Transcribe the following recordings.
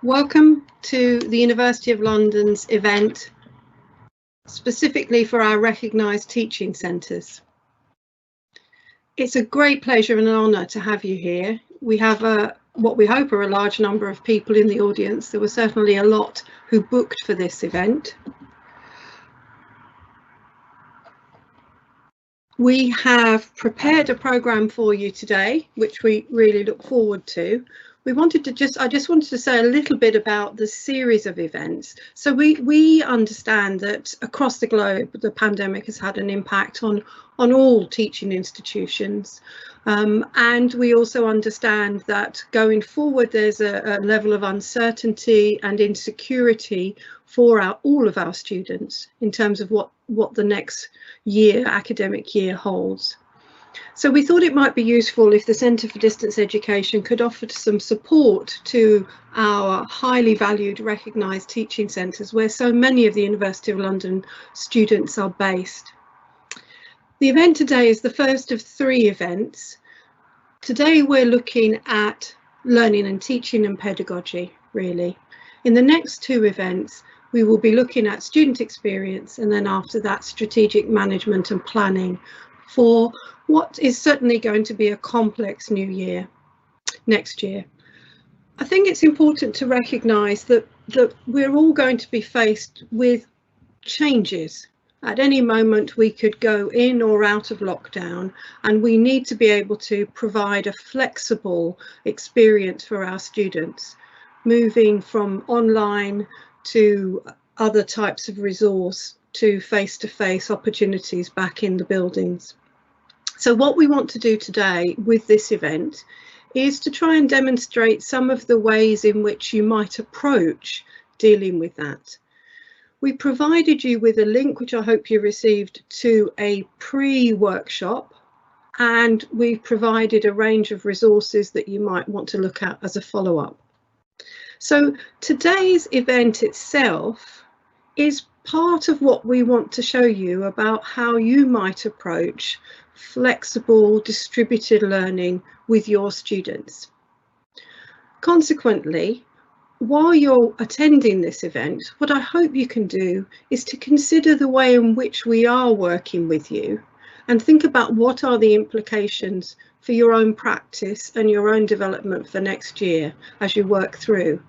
Welcome to the University of London's event, specifically for our recognised teaching centres. It's a great pleasure and an honour to have you here. We have what we hope are a large number of people in the audience. There were certainly a lot who booked for this event. We have prepared a programme for you today, which we really look forward to. I just wanted to say a little bit about the series of events. So we understand that across the globe, the pandemic has had an impact on all teaching institutions. And we also understand that going forward, there's a level of uncertainty and insecurity for all of our students in terms of what the next academic year holds. So we thought it might be useful if the Centre for Distance Education could offer some support to our highly valued recognised teaching centres where so many of the University of London students are based. The event today is the first of 3 events. Today we're looking at learning and teaching and pedagogy, really. In the next 2 events, we will be looking at student experience and then after that strategic management and planning for what is certainly going to be a complex new year next year. I think it's important to recognise that we're all going to be faced with changes. At any moment we could go in or out of lockdown, and we need to be able to provide a flexible experience for our students, moving from online to other types of resource to face-to-face opportunities back in the buildings. So what we want to do today with this event is to try and demonstrate some of the ways in which you might approach dealing with that. We provided you with a link, which I hope you received, to a pre-workshop, and we've provided a range of resources that you might want to look at as a follow-up. So today's event itself is part of what we want to show you about how you might approach flexible distributed learning with your students. Consequently, while you're attending this event, what I hope you can do is to consider the way in which we are working with you and think about what are the implications for your own practice and your own development for next year as you work through.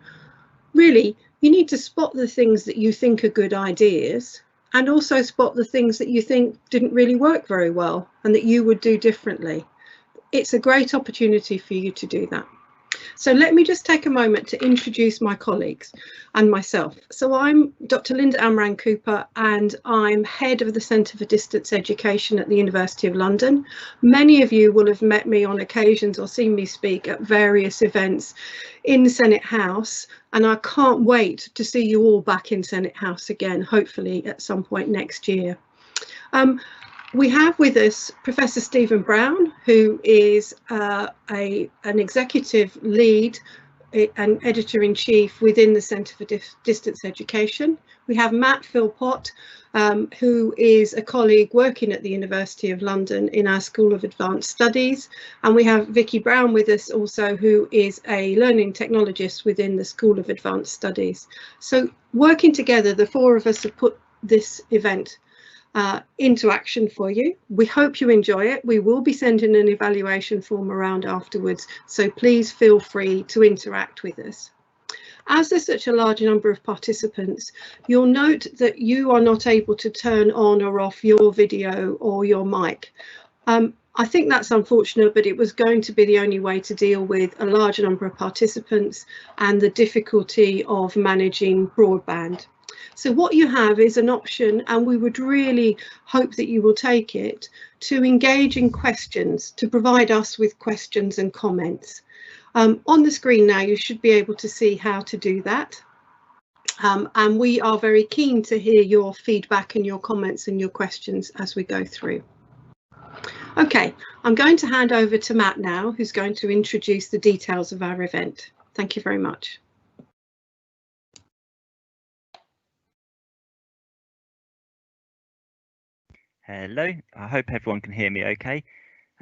Really, you need to spot the things that you think are good ideas and also spot the things that you think didn't really work very well and that you would do differently. It's a great opportunity for you to do that. So let me just take a moment to introduce my colleagues and myself. So I'm Dr. Linda Amran Cooper, and I'm head of the Centre for Distance Education at the University of London. Many of you will have met me on occasions or seen me speak at various events in Senate House, and I can't wait to see you all back in Senate House again, hopefully at some point next year. We have with us Professor Stephen Brown, who is an executive lead and editor-in-chief within the Centre for Distance Education. We have Matt Philpott, who is a colleague working at the University of London in our School of Advanced Studies. And we have Vicky Brown with us also, who is a learning technologist within the School of Advanced Studies. So working together, the 4 of us have put this event into action for you. We hope you enjoy it. We will be sending an evaluation form around afterwards, so please feel free to interact with us. As there's such a large number of participants, you'll note that you are not able to turn on or off your video or your mic. I think that's unfortunate, but it was going to be the only way to deal with a large number of participants and the difficulty of managing broadband. So what you have is an option, and we would really hope that you will take it, to engage in questions, to provide us with questions and comments. On the screen now, you should be able to see how to do that. And we are very keen to hear your feedback and your comments and your questions as we go through. OK, I'm going to hand over to Matt now, who's going to introduce the details of our event. Thank you very much. Hello, I hope everyone can hear me okay.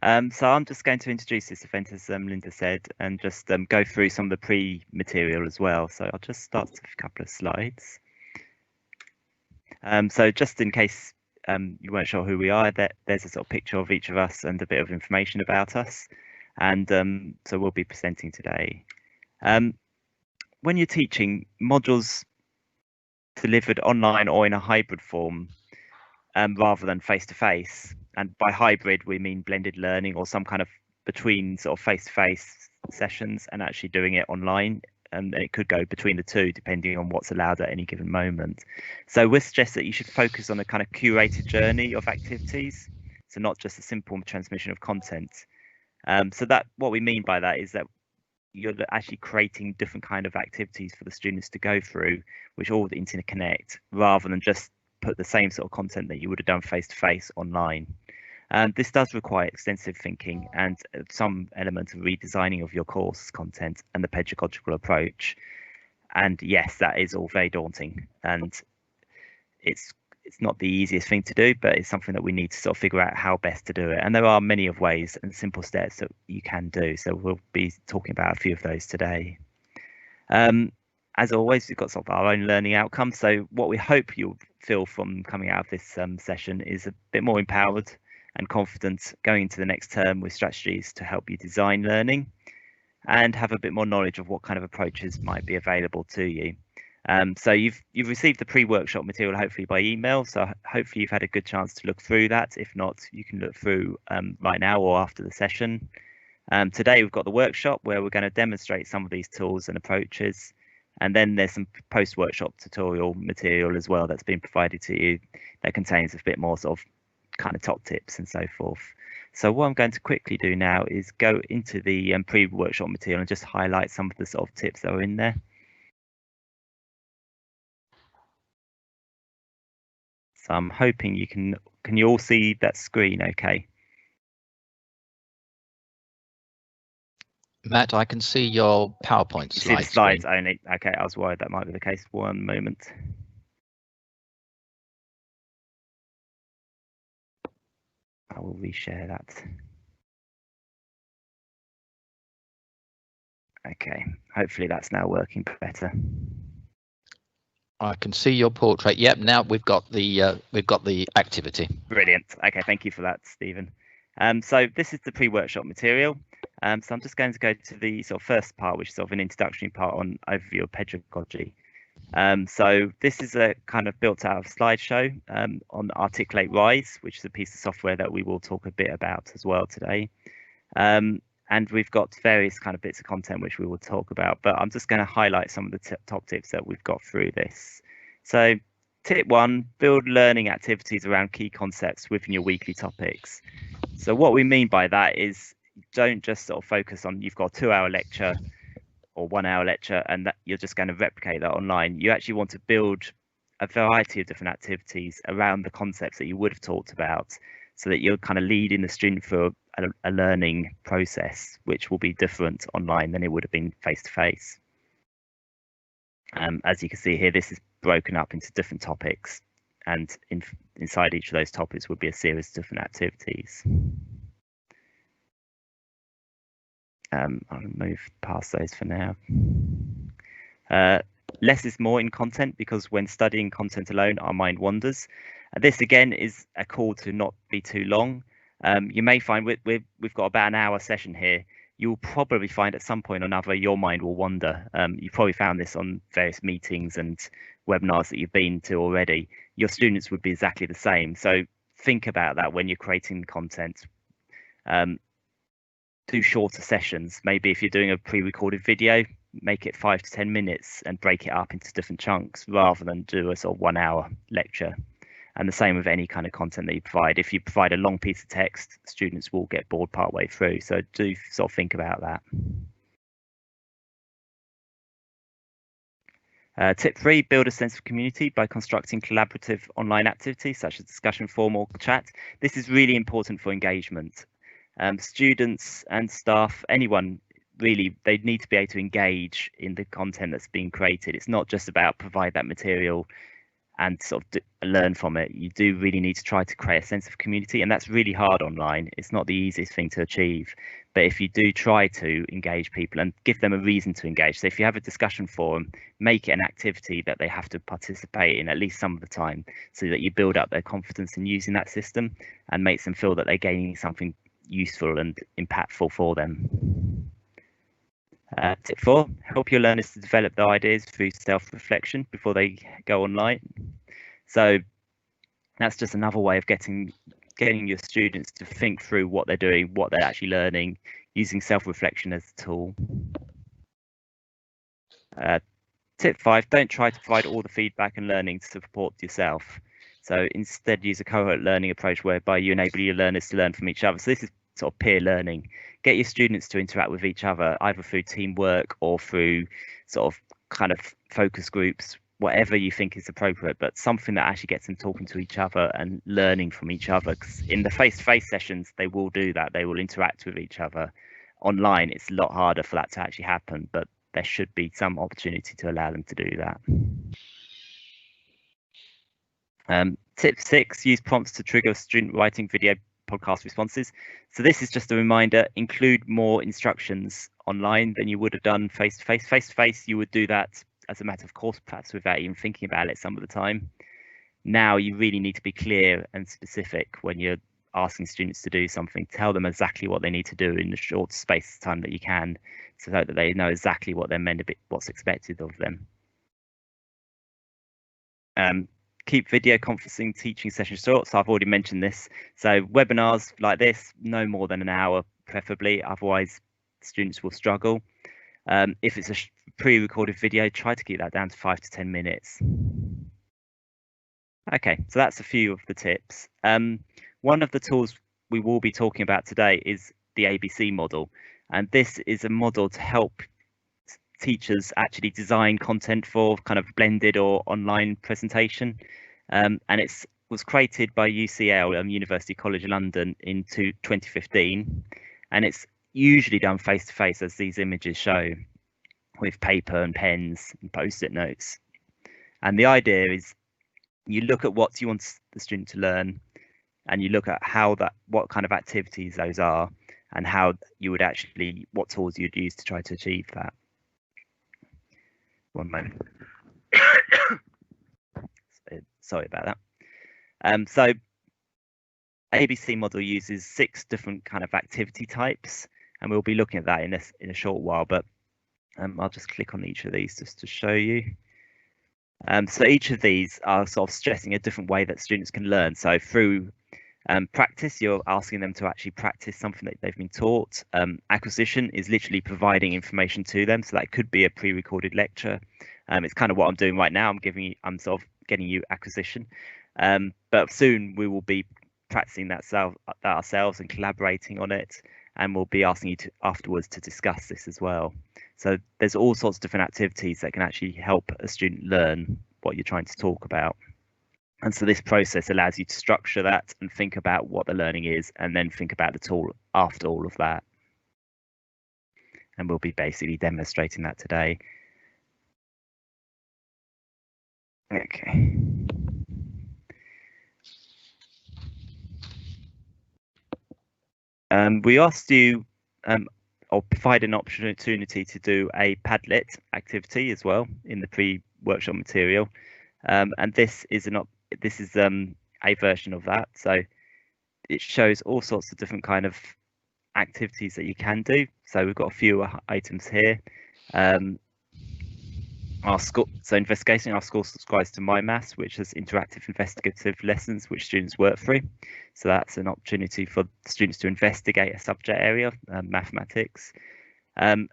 So I'm just going to introduce this event, as Linda said, and just go through some of the pre-material as well. So I'll just start with a couple of slides. So just in case you weren't sure who we are, there's a sort of picture of each of us and a bit of information about us. And so we'll be presenting today. When you're teaching, modules delivered online or in a hybrid form rather than face-to-face. And by hybrid, we mean blended learning or some kind of between sort of face-to-face sessions and actually doing it online. And it could go between the two, depending on what's allowed at any given moment. So we suggest that you should focus on a kind of curated journey of activities. So not just a simple transmission of content. So that what we mean by that is that you're actually creating different kind of activities for the students to go through, which all interconnect, rather than just put the same sort of content that you would have done face-to-face online. This does require extensive thinking and some element of redesigning of your course content and the pedagogical approach. And yes, that is all very daunting, and it's not the easiest thing to do, but it's something that we need to sort of figure out how best to do it. And there are many of ways and simple steps that you can do. So we'll be talking about a few of those today. As always, we've got sort of our own learning outcomes. So what we hope you'll feel from coming out of this session is a bit more empowered and confident going into the next term with strategies to help you design learning and have a bit more knowledge of what kind of approaches might be available to you. So you've received the pre-workshop material hopefully by email, so hopefully you've had a good chance to look through that. If not, you can look through right now or after the session. Today we've got the workshop where we're going to demonstrate some of these tools and approaches, and then there's some post-workshop tutorial material as well that's been provided to you that contains a bit more sort of kind of top tips and so forth. So what I'm going to quickly do now is go into the pre-workshop material and just highlight some of the sort of tips that are in there. So I'm hoping you can you all see that screen okay? Matt, I can see your PowerPoint See the slides screen. Only. Okay, I was worried that might be the case. One moment. I will reshare that. Okay, hopefully that's now working better. I can see your portrait. Yep, now we've got the activity. Brilliant. Okay, thank you for that, Stephen. So this is the pre-workshop material. So I'm just going to go to the sort of first part, which is sort of an introductory part on overview of pedagogy. So this is a kind of built out of slideshow on Articulate Rise, which is a piece of software that we will talk a bit about as well today. And we've got various kind of bits of content which we will talk about, but I'm just going to highlight some of the top tips that we've got through this. So tip 1, build learning activities around key concepts within your weekly topics. So what we mean by that is don't just sort of focus on you've got a 2-hour lecture or 1-hour lecture and that you're just going to replicate that online. You actually want to build a variety of different activities around the concepts that you would have talked about, so that you're kind of leading the student through a learning process, which will be different online than it would have been face-to-face. As you can see here, this is broken up into different topics, and inside each of those topics would be a series of different activities. I'll move past those for now. Less is more in content, because when studying content alone, our mind wanders. This again is a call to not be too long. You may find we've got about an hour session here. You'll probably find at some point or another your mind will wander. You've probably found this on various meetings and webinars that you've been to already. Your students would be exactly the same. So think about that when you're creating content. Do shorter sessions. Maybe if you're doing a pre-recorded video, make it 5 to 10 minutes and break it up into different chunks rather than do a sort of 1-hour lecture. And the same with any kind of content that you provide. If you provide a long piece of text, students will get bored partway through. So do sort of think about that. Tip 3, build a sense of community by constructing collaborative online activities such as discussion forum or chat. This is really important for engagement. Students and staff, anyone really, they need to be able to engage in the content that's being created. It's not just about provide that material and sort of learn from it, you do really need to try to create a sense of community, and that's really hard online. It's not the easiest thing to achieve, but if you do try to engage people and give them a reason to engage, so if you have a discussion forum, make it an activity that they have to participate in at least some of the time, so that you build up their confidence in using that system and makes them feel that they're gaining something useful and impactful for them. Tip 4, help your learners to develop their ideas through self-reflection before they go online. So that's just another way of getting your students to think through what they're doing, what they're actually learning, using self-reflection as a tool. Tip 5, don't try to provide all the feedback and learning to support yourself. So instead use a cohort learning approach whereby you enable your learners to learn from each other. So this is sort of peer learning. Get your students to interact with each other, either through teamwork or through sort of kind of focus groups, whatever you think is appropriate, but something that actually gets them talking to each other and learning from each other. 'Cause in the face-to-face sessions, they will do that. They will interact with each other. Online, it's a lot harder for that to actually happen, but there should be some opportunity to allow them to do that. Tip 6, use prompts to trigger student writing video podcast responses. So this is just a reminder, include more instructions online than you would have done face-to-face. Face-to-face, you would do that as a matter of course, perhaps without even thinking about it some of the time. Now you really need to be clear and specific when you're asking students to do something. Tell them exactly what they need to do in the short space of time that you can, so that they know exactly what they're meant to be, what's expected of them. Keep video conferencing teaching sessions short. So I've already mentioned this. So webinars like this, no more than an hour, preferably. Otherwise, students will struggle. If it's a pre-recorded video, try to keep that down to 5 to 10 minutes. Okay, so that's a few of the tips. One of the tools we will be talking about today is the ABC model. And this is a model to help teachers actually design content for kind of blended or online presentation, and it was created by UCL, University College London, in 2015, and it's usually done face to face, as these images show, with paper and pens and post-it notes. And the idea is you look at what you want the student to learn, and you look at what kind of activities those are, and how you would actually, what tools you'd use to try to achieve that. One moment. Sorry about that. So ABC model uses 6 different kind of activity types, and we'll be looking at that in a short while, but I'll just click on each of these just to show you. So each of these are sort of stressing a different way that students can learn. So through practice, you're asking them to actually practice something that they've been taught. Acquisition is literally providing information to them, so that could be a pre-recorded lecture. It's kind of what I'm doing right now. I'm sort of getting you acquisition, but soon we will be practicing that ourselves and collaborating on it, and we'll be asking you to afterwards to discuss this as well. So there's all sorts of different activities that can actually help a student learn what you're trying to talk about. And so this process allows you to structure that and think about what the learning is, and then think about the tool after all of that. And we'll be basically demonstrating that today. Okay. We asked you, or provide an opportunity to do a Padlet activity as well in the pre-workshop material, and this is a version of that. So it shows all sorts of different kind of activities that you can do. So we've got a few items here. So investigating our school subscribes to My Maths, which has interactive investigative lessons which students work through. So that's an opportunity for students to investigate a subject area, mathematics. And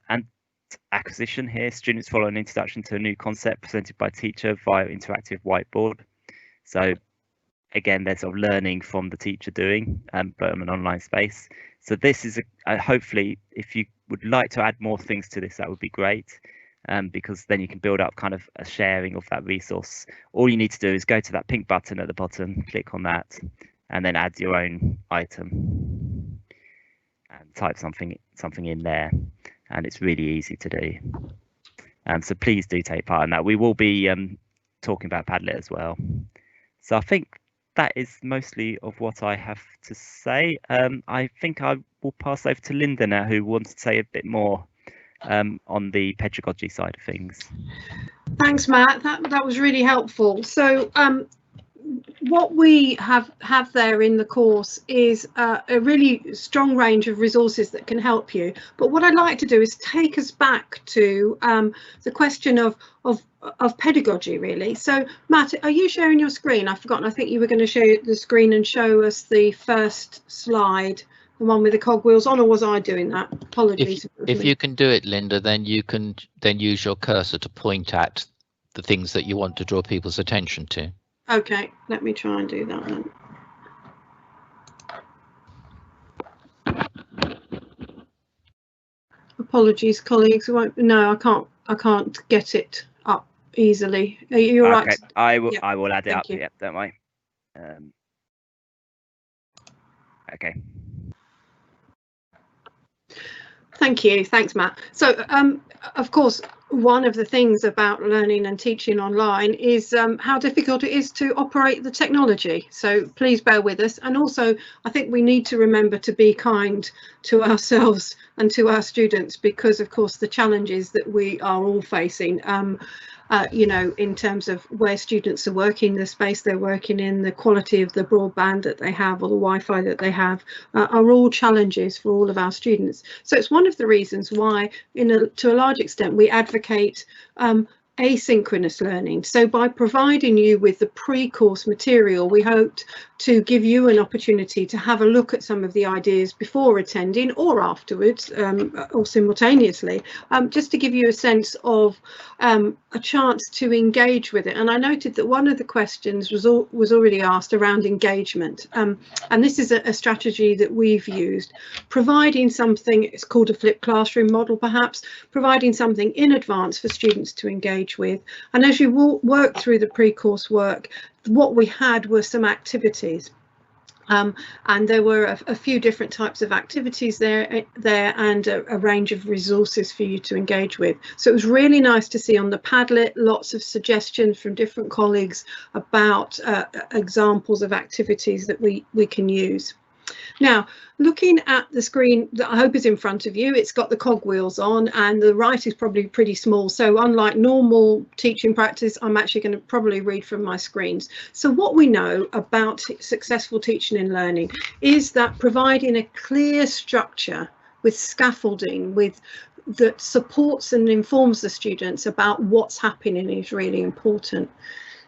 acquisition here, students follow an introduction to a new concept presented by teacher via interactive whiteboard. So again, they're sort of learning from the teacher doing, but in an online space. So this is hopefully, if you would like to add more things to this, that would be great. Because then you can build up kind of a sharing of that resource. All you need to do is go to that pink button at the bottom, click on that, and then add your own item and type something in there, and it's really easy to do. So please do take part in that. We will be talking about Padlet as well. So I think that is mostly of what I have to say. I think I will pass over to Linda now, who wants to say a bit more on the pedagogy side of things. Thanks, Matt. That was really helpful. So what we have there in the course is a really strong range of resources that can help you. But what I'd like to do is take us back to the question of pedagogy, really. So, Matt, are you sharing your screen? I've forgotten. I think you were going to share the screen and show us the first slide, the one with the cogwheels on, or was I doing that? Apologies. If you can do it, Linda, then you can use your cursor to point at the things that you want to draw people's attention to. Okay, let me try and do that then. Apologies, colleagues. No, I can't get it up easily. Are you all right? I will. Yep. I will add it up. You. Yep, don't worry. Okay. Thank you. Thanks, Matt. So, of course, one of the things about learning and teaching online is how difficult it is to operate the technology. So please bear with us. And also, I think we need to remember to be kind to ourselves and to our students, because, of course, the challenges that we are all facing, you know, in terms of where students are working, the space they're working in, the quality of the broadband that they have or the Wi-Fi that they have, are all challenges for all of our students. So it's one of the reasons why, to a large extent, we advocate asynchronous learning. So by providing you with the pre-course material, we hoped to give you an opportunity to have a look at some of the ideas before attending or afterwards, or simultaneously, just to give you a sense of a chance to engage with it. And I noted that one of the questions was already asked around engagement, and this is a strategy that we've used, providing something, it's called a flipped classroom model perhaps, providing something in advance for students to engage with. And as you work through the pre-course work, what we had were some activities. And there were a few different types of activities there and a range of resources for you to engage with. So it was really nice to see on the Padlet lots of suggestions from different colleagues about examples of activities that we can use. Now, looking at the screen that I hope is in front of you, it's got the cogwheels on and the right is probably pretty small. So unlike normal teaching practice, I'm actually going to probably read from my screens. So what we know about successful teaching and learning is that providing a clear structure with scaffolding, that supports and informs the students about what's happening is really important.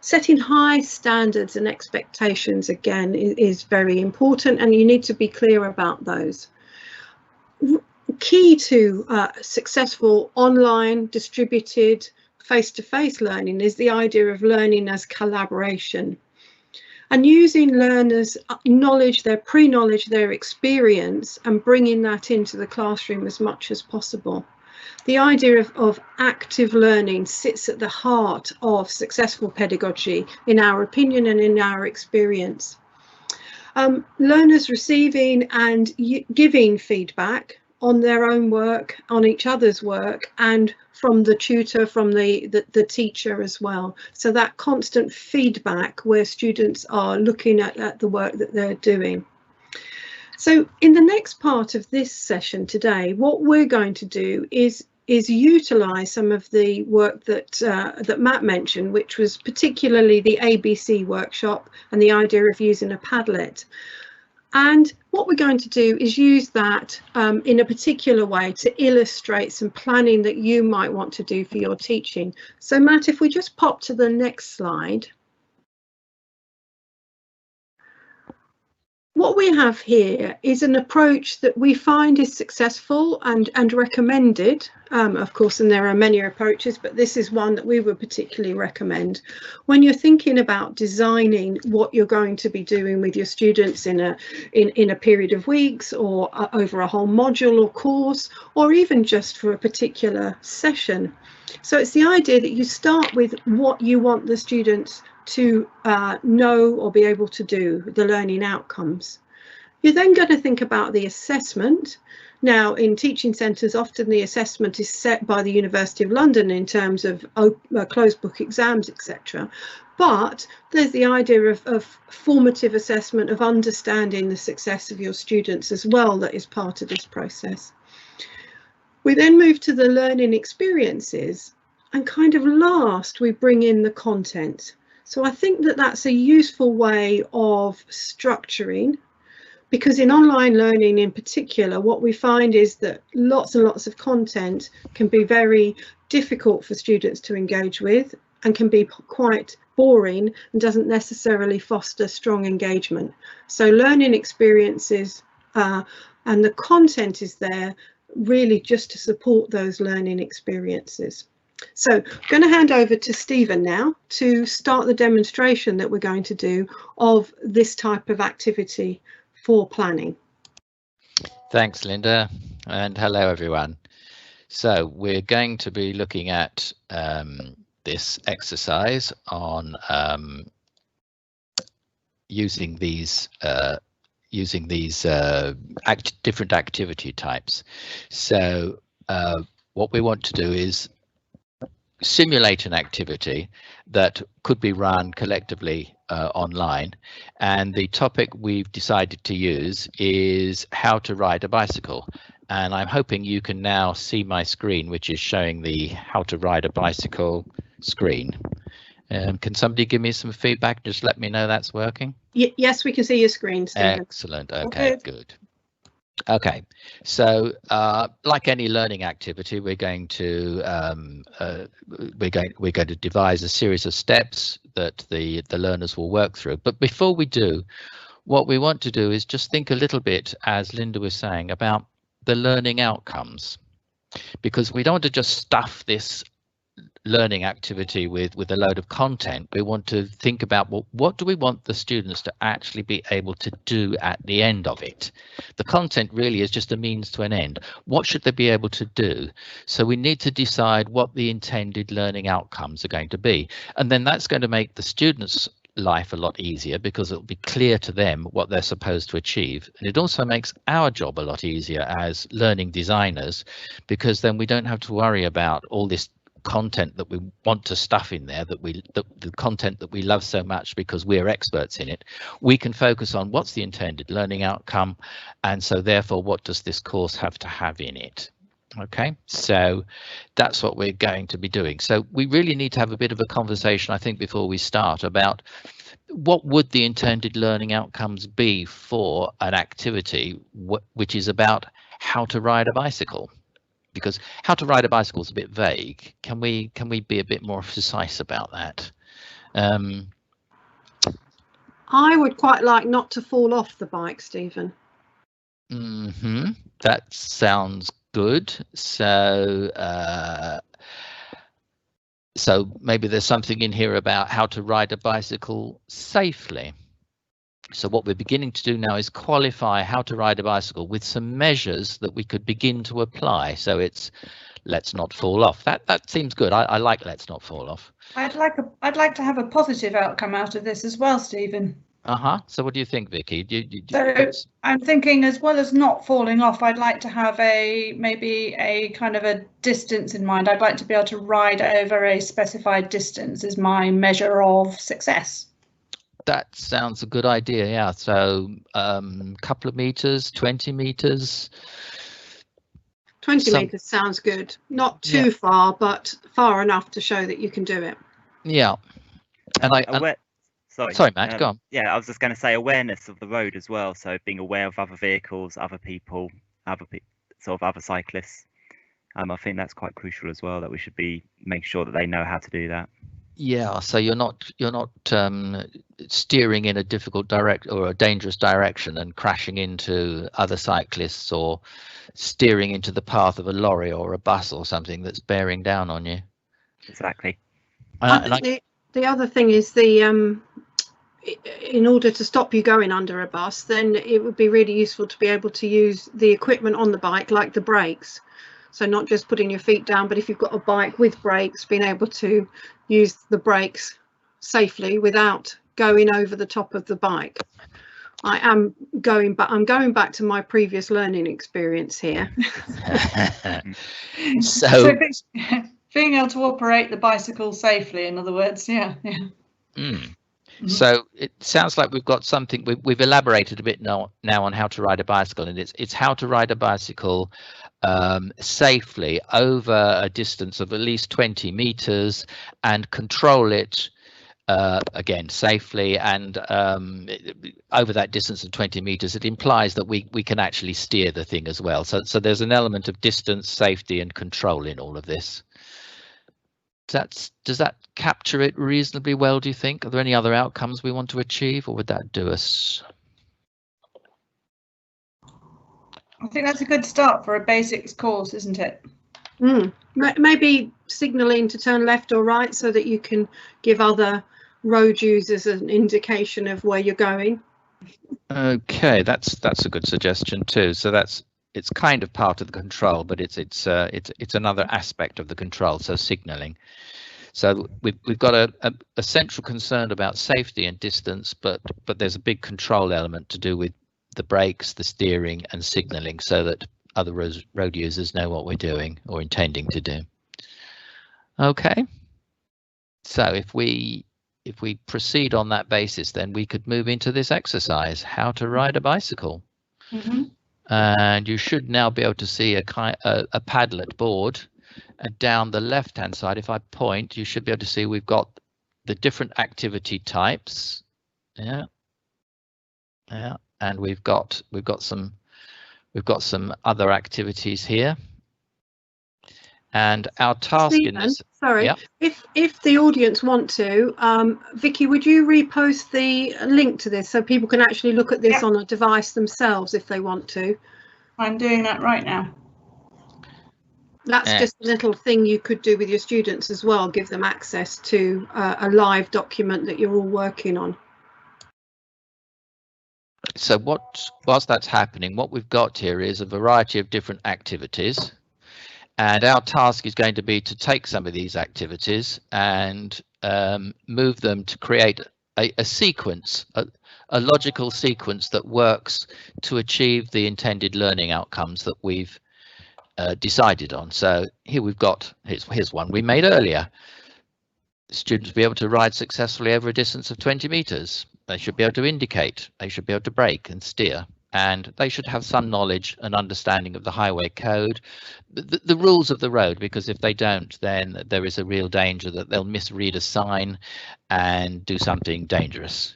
Setting high standards and expectations, again, is very important, and you need to be clear about those. Key to successful online, distributed, face-to-face learning is the idea of learning as collaboration. And using learners' knowledge, their pre-knowledge, their experience, and bringing that into the classroom as much as possible. The idea of active learning sits at the heart of successful pedagogy, in our opinion and in our experience. Learners receiving and giving feedback on their own work, on each other's work, and from the tutor, from the teacher as well. So that constant feedback where students are looking at the work that they're doing. So in the next part of this session today, what we're going to do is utilise some of the work that Matt mentioned, which was particularly the ABC workshop and the idea of using a Padlet. And what we're going to do is use that in a particular way to illustrate some planning that you might want to do for your teaching. So Matt, if we just pop to the next slide. What we have here is an approach that we find is successful and recommended, of course, and there are many approaches, but this is one that we would particularly recommend when you're thinking about designing what you're going to be doing with your students in a period of weeks, or over a whole module or course, or even just for a particular session. So it's the idea that you start with what you want the students to know or be able to do, the learning outcomes. You're then going to think about the assessment. Now, in teaching centres, often the assessment is set by the University of London in terms of closed book exams, etc. But there's the idea of formative assessment, of understanding the success of your students as well, that is part of this process. We then move to the learning experiences, and kind of last we bring in the content. So I think that that's a useful way of structuring, because in online learning in particular, what we find is that lots and lots of content can be very difficult for students to engage with and can be quite boring and doesn't necessarily foster strong engagement. So learning experiences and the content is there really just to support those learning experiences. So I'm going to hand over to Stephen now to start the demonstration that we're going to do of this type of activity for planning. Thanks, Linda, and hello everyone. So we're going to be looking at this exercise on using these different activity types. So what we want to do is simulate an activity that could be run collectively online, and the topic we've decided to use is how to ride a bicycle. And I'm hoping you can now see my screen, which is showing the how to ride a bicycle screen. Can somebody give me some feedback? Just let me know that's working. Yes, we can see your screen, Stephen. Excellent. Okay, good. Okay, so like any learning activity, we're going to devise a series of steps that the learners will work through. But before we do, what we want to do is just think a little bit, as Linda was saying, about the learning outcomes, because we don't want to just stuff this learning activity with a load of content. We want to think about, well, what do we want the students to actually be able to do at the end of it? The content really is just a means to an end. What should they be able to do? So we need to decide what the intended learning outcomes are going to be, and then that's going to make the students' life a lot easier, because it'll be clear to them what they're supposed to achieve. And it also makes our job a lot easier as learning designers, because then we don't have to worry about all this content that we want to stuff in there, the content that we love so much because we're experts in it. We can focus on what's the intended learning outcome, and so therefore what does this course have to have in it. Okay, so that's what we're going to be doing. So we really need to have a bit of a conversation, I think, before we start about what would the intended learning outcomes be for an activity which is about how to ride a bicycle. Because how to ride a bicycle is a bit vague. Can we be a bit more precise about that? I would quite like not to fall off the bike, Stephen. That sounds good. So so maybe there's something in here about how to ride a bicycle safely. So what we're beginning to do now is qualify how to ride a bicycle with some measures that we could begin to apply. So it's let's not fall off. That seems good. I like let's not fall off. I'd like to have a positive outcome out of this as well, Stephen. So what do you think, Vicky? So I'm thinking, as well as not falling off, I'd like to have maybe a kind of a distance in mind. I'd like to be able to ride over a specified distance as my measure of success. That sounds a good idea, yeah. So couple of meters, 20 meters. 20 meters sounds good. Not too far, but far enough to show that you can do it. Yeah. And sorry, Matt, go on. Yeah, I was just going to say awareness of the road as well. So being aware of other vehicles, other people, sort of other cyclists. I think that's quite crucial as well, that we should be making sure that they know how to do that. Yeah, so you're not steering in a difficult or a dangerous direction and crashing into other cyclists, or steering into the path of a lorry or a bus or something that's bearing down on you. Exactly. The other thing is in order to stop you going under a bus, then it would be really useful to be able to use the equipment on the bike, like the brakes. So not just putting your feet down, but if you've got a bike with brakes, being able to use the brakes safely without going over the top of the bike. I'm going back to my previous learning experience here. So being able to operate the bicycle safely, in other words, yeah. So it sounds like we've got something. We've elaborated a bit now on how to ride a bicycle, and it's how to ride a bicycle safely over a distance of at least 20 meters and control it again safely, and over that distance of 20 meters. It implies that we can actually steer the thing as well. So there's an element of distance, safety, and control in all of this. Does that capture it reasonably well, do you think? Are there any other outcomes we want to achieve, or would that do us? I think that's a good start for a basics course, isn't it? Maybe signalling to turn left or right so that you can give other road users an indication of where you're going. Okay, that's a good suggestion too. So it's kind of part of the control, but it's another aspect of the control. So signalling. So we've got a central concern about safety and distance, but there's a big control element to do with the brakes, the steering, and signalling, so that other road users know what we're doing or intending to do. Okay. So if we proceed on that basis, then we could move into this exercise: how to ride a bicycle. And you should now be able to see a Padlet board, and down the left hand side, if I point, you should be able to see we've got the different activity types. Yeah, and we've got some other activities here. And our task Stephen, in this, sorry, yeah. if the audience want to, Vicky, would you repost the link to this so people can actually look at this on a device themselves if they want to? I'm doing that right now. That's just a little thing you could do with your students as well, give them access to a live document that you're all working on. So whilst that's happening, what we've got here is a variety of different activities. And our task is going to be to take some of these activities and move them to create a sequence, a logical sequence that works to achieve the intended learning outcomes that we've decided on. So here we've got, here's one we made earlier. Students will be able to ride successfully over a distance of 20 meters. They should be able to indicate, they should be able to brake and steer, and they should have some knowledge and understanding of the highway code, the rules of the road, because if they don't, then there is a real danger that they'll misread a sign and do something dangerous.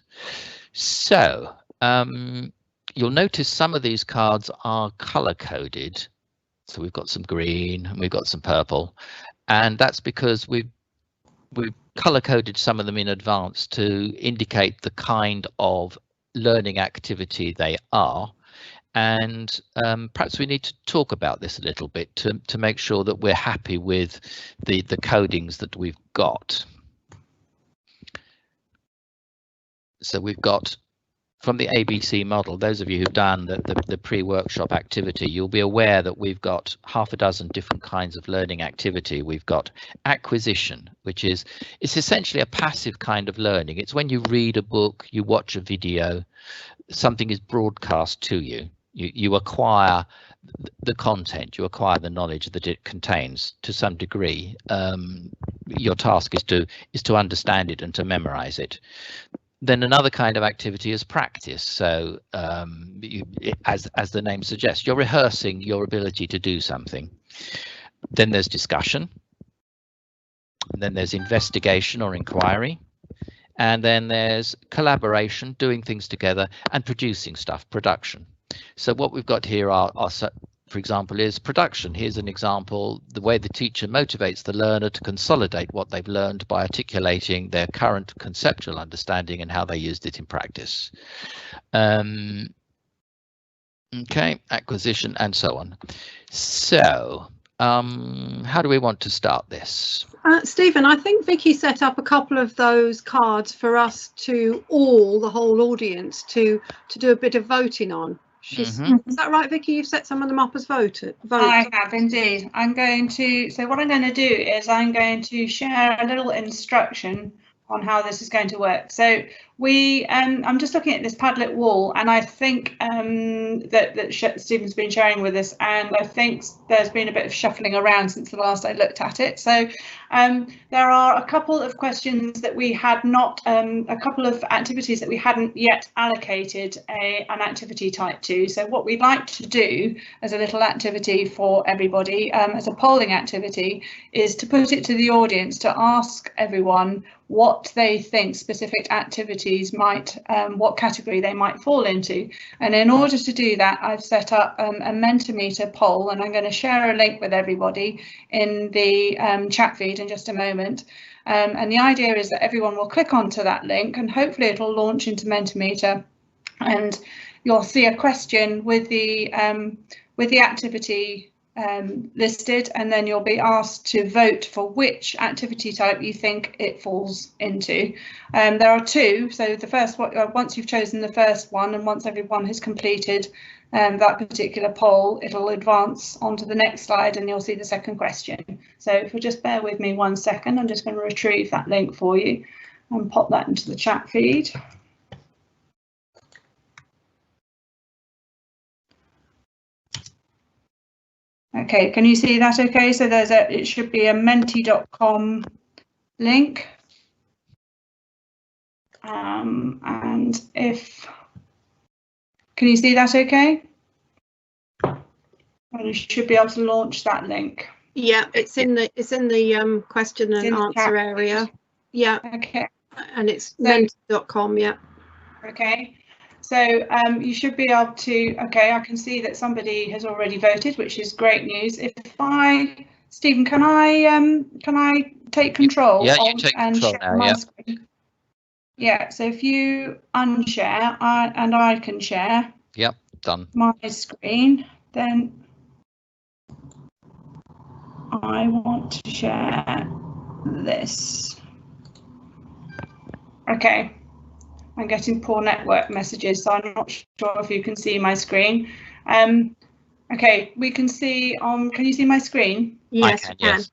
So you'll notice some of these cards are color coded. So we've got some green and we've got some purple, and that's because we've color coded some of them in advance to indicate the kind of learning activity they are. And perhaps we need to talk about this a little bit to make sure that we're happy with the codings that we've got. So we've got, from the ABC model, those of you who've done the pre-workshop activity, you'll be aware that we've got half a dozen different kinds of learning activity. We've got acquisition, which is, it's essentially a passive kind of learning. It's when you read a book, you watch a video, something is broadcast to you. You acquire the content, you acquire the knowledge that it contains to some degree. Your task is to understand it and to memorize it. Then another kind of activity is practice. So as the name suggests, you're rehearsing your ability to do something. Then there's discussion. And then there's investigation or inquiry. And then there's collaboration, doing things together, and producing stuff, production. So what we've got here are for example, is production. Here's an example, the way the teacher motivates the learner to consolidate what they've learned by articulating their current conceptual understanding and how they used it in practice. Okay, acquisition and so on. So how do we want to start this? Stephen, I think Vicky set up a couple of those cards for us to the whole audience to do a bit of voting on. Is that right, Vicky? You've set some of them up as votes. I have indeed. I'm going to, so what I'm going to do is I'm going to share a little instruction on how this is going to work. So I'm just looking at this Padlet wall, and I think that Stephen's been sharing with us, and I think there's been a bit of shuffling around since the last I looked at it. So there are a couple of questions that we had not, a couple of activities that we hadn't yet allocated an activity type to. So what we'd like to do as a little activity for everybody, as a polling activity, is to put it to the audience to ask everyone what they think specific activities might, what category they might fall into. And in order to do that, I've set up a Mentimeter poll, and I'm going to share a link with everybody in the chat feed in just a moment. And the idea is that everyone will click onto that link, and hopefully it'll launch into Mentimeter, and you'll see a question with the activity listed, and then you'll be asked to vote for which activity type you think it falls into. There are two, so the first one, once you've chosen the first one, and once everyone has completed that particular poll, it'll advance onto the next slide and you'll see the second question. So if you'll just bear with me 1 second, I'm just going to retrieve that link for you and pop that into the chat feed. Okay, can you see that okay? So there's it should be a menti.com link. And can you see that okay? And you should be able to launch that link. Yeah, it's in the question and answer area. Yeah. Okay. And it's menti.com, yeah. Okay. So you should be able to, okay, I can see that somebody has already voted, which is great news. Stephen, can I take control? Yeah, you take control now, yeah. Screen? Yeah, so if you unshare, and I can share. Yep, done. My screen, then I want to share this. Okay. I'm getting poor network messages, so I'm not sure if you can see my screen. Okay, we can see can you see my screen? Yes, I can, yes.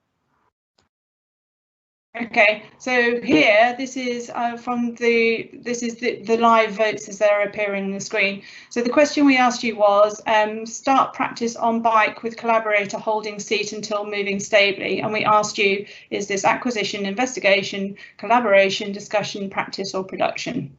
Okay, so here, this is the live votes as they're appearing on the screen. So the question we asked you was, start practice on bike with collaborator holding seat until moving stably. And we asked you, is this acquisition, investigation, collaboration, discussion, practice, or production?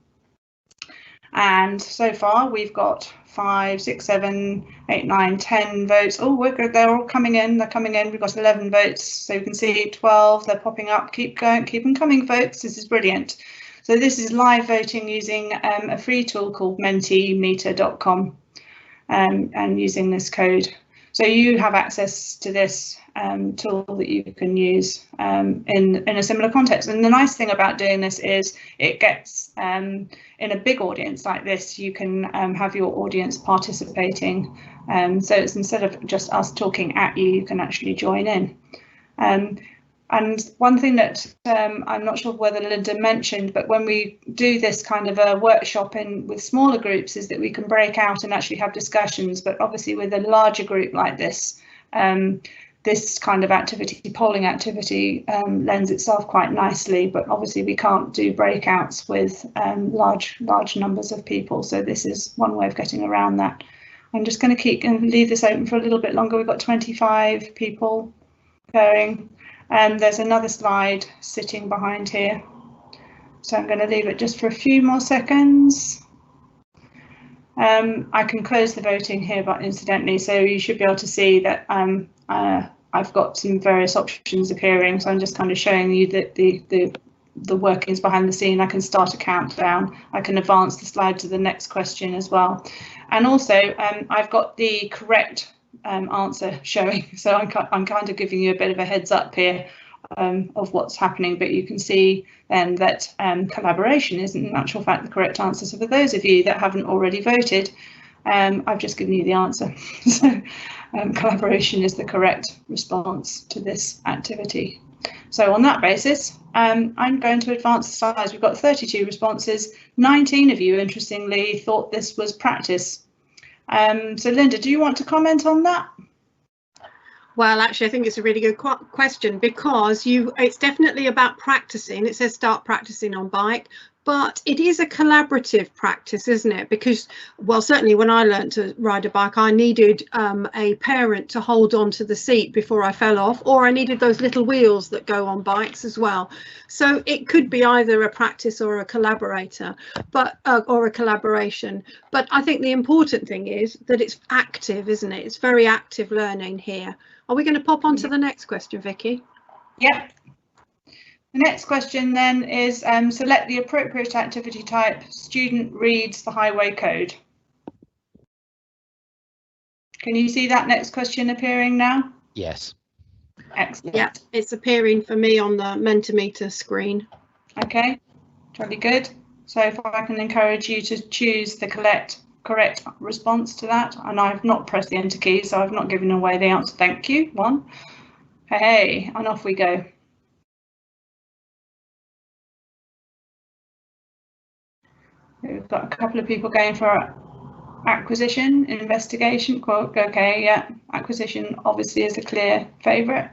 And so far we've got 5, 6, 7, 8, 9, 10 votes. Oh, we're good. They're all coming in. They're coming in. We've got 11 votes. So you can see 12. They're popping up. Keep going. Keep them coming, folks. This is brilliant. So this is live voting using a free tool called mentimeter.com and using this code. So you have access to this tool that you can use in a similar context. And the nice thing about doing this is it gets in a big audience like this, you can have your audience participating. So it's instead of just us talking at you, you can actually join in. And one thing that I'm not sure whether Linda mentioned, but when we do this kind of a workshop with smaller groups, is that we can break out and actually have discussions. But obviously with a larger group like this, this kind of activity, polling activity, lends itself quite nicely. But obviously we can't do breakouts with large numbers of people. So this is one way of getting around that. I'm just going to leave this open for a little bit longer. We've got 25 people going. And there's another slide sitting behind here. So I'm going to leave it just for a few more seconds. I can close the voting here, but incidentally, so you should be able to see that I've got some various options appearing. So I'm just kind of showing you the workings behind the scene. I can start a countdown. I can advance the slide to the next question as well. And also I've got the correct answer showing, so I'm kind of giving you a bit of a heads up here of what's happening, but you can see then that collaboration is in actual fact the correct answer. So for those of you that haven't already voted, I've just given you the answer. So collaboration is the correct response to this activity. So on that basis, I'm going to advance the slides. We've got 32 responses. 19 of you, interestingly, thought this was practice. So Linda, do you want to comment on that? Well, actually, I think it's a really good question, because it's definitely about practicing. It says start practicing on bike, but it is a collaborative practice, isn't it? Because, well, certainly when I learned to ride a bike, I needed a parent to hold on to the seat before I fell off, or I needed those little wheels that go on bikes as well. So it could be either a practice or a collaborator, but or a collaboration. But I think the important thing is that it's active, isn't it? It's very active learning here. Are we going to pop on to the next question, Vicky? Yep. The next question then is select the appropriate activity type. Student reads the highway code. Can you see that next question appearing now? Yes. Excellent. Yeah, it's appearing for me on the Mentimeter screen. Okay, jolly good. So if I can encourage you to choose the correct response to that, and I've not pressed the enter key, so I've not given away the answer. Thank you. One. Hey, and off we go. We've got a couple of people going for acquisition, investigation. Quote, okay, yeah, acquisition obviously is a clear favourite.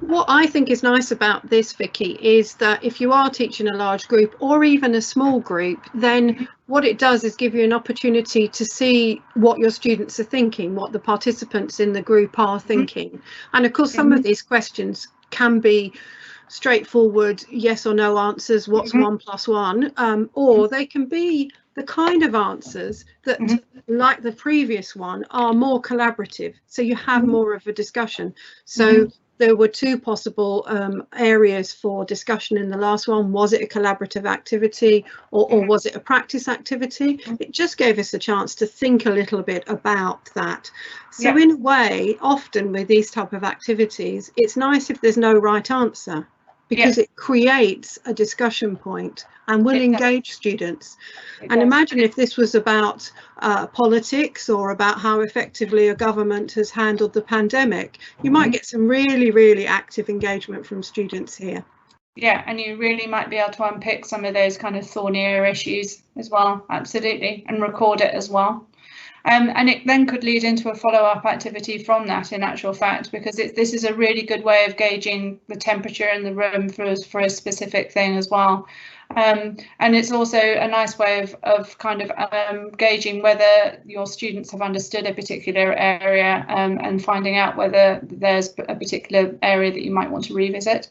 What I think is nice about this, Vicky, is that if you are teaching a large group or even a small group, then what it does is give you an opportunity to see what your students are thinking, what the participants in the group are thinking. And of course, some of these questions can be straightforward yes or no answers, what's 1 + 1, or they can be the kind of answers that, like the previous one, are more collaborative. So you have more of a discussion. So there were 2 possible areas for discussion in the last one. Was it a collaborative activity or was it a practice activity? It just gave us a chance to think a little bit about that. So in a way, often with these type of activities, it's nice if there's no right answer, because it creates a discussion point and will engage students. And imagine if this was about politics or about how effectively a government has handled the pandemic, you might get some really, really active engagement from students here. Yeah, and you really might be able to unpick some of those kind of thornier issues as well, absolutely, and record it as well. And it then could lead into a follow-up activity from that, in actual fact, because this is a really good way of gauging the temperature in the room for a specific thing as well. And it's also a nice way of kind of gauging whether your students have understood a particular area and finding out whether there's a particular area that you might want to revisit.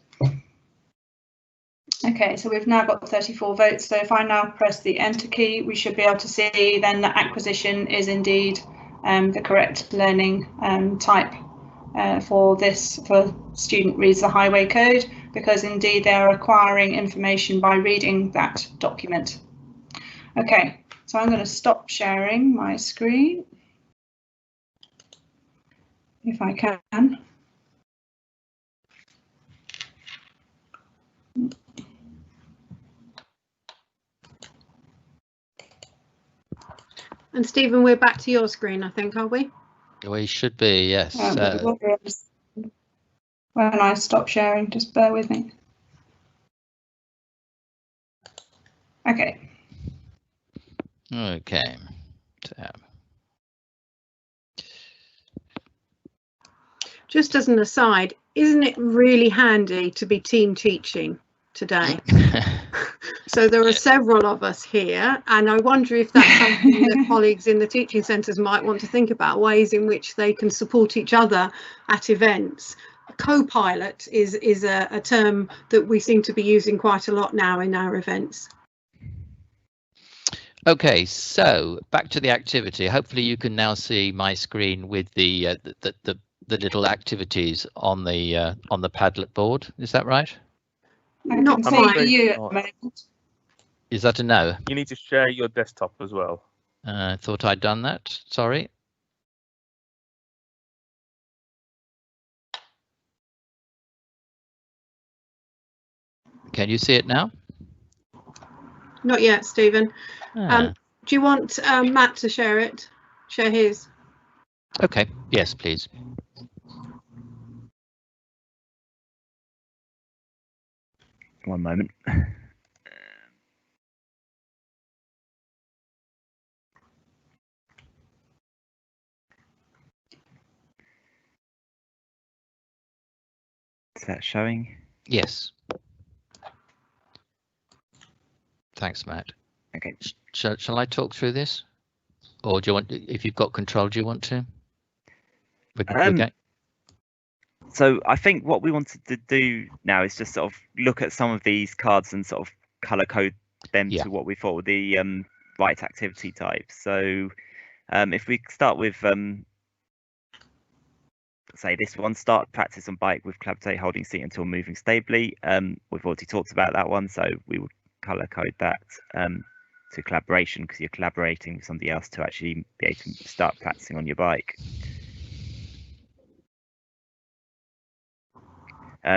Okay, so we've now got 34 votes. So if I now press the enter key, we should be able to see then that acquisition is indeed the correct learning type for student reads the highway code, because indeed they're acquiring information by reading that document. Okay, so I'm going to stop sharing my screen if I can. And Stephen, we're back to your screen, I think, are we? We should be, yes. When I stop sharing, just bear with me. Okay. Okay. Tab. Just as an aside, isn't it really handy to be team teaching today? So there are several of us here, and I wonder if that's something that colleagues in the teaching centres might want to think about, ways in which they can support each other at events. Co-pilot is a term that we seem to be using quite a lot now in our events. Okay, so back to the activity. Hopefully you can now see my screen with the little activities on the Padlet board. Is that right? Not quite. You. Is that a no? You need to share your desktop as well. I thought I'd done that. Sorry. Can you see it now? Not yet, Stephen. Do you want Matt to share it? Share his? Okay. Yes, please. One moment. Is that showing? Yes. Thanks, Matt. Okay. Shall I talk through this? Or do you want, if you've got control, do you want to? Okay. So I think what we wanted to do now is just sort of look at some of these cards and sort of color code them to what we thought were the right activity types. So if we start with say this one, start practice on bike with collaborate holding seat until moving stably. We've already talked about that one, so we would color code that to collaboration, because you're collaborating with somebody else to actually be able to start practicing on your bike.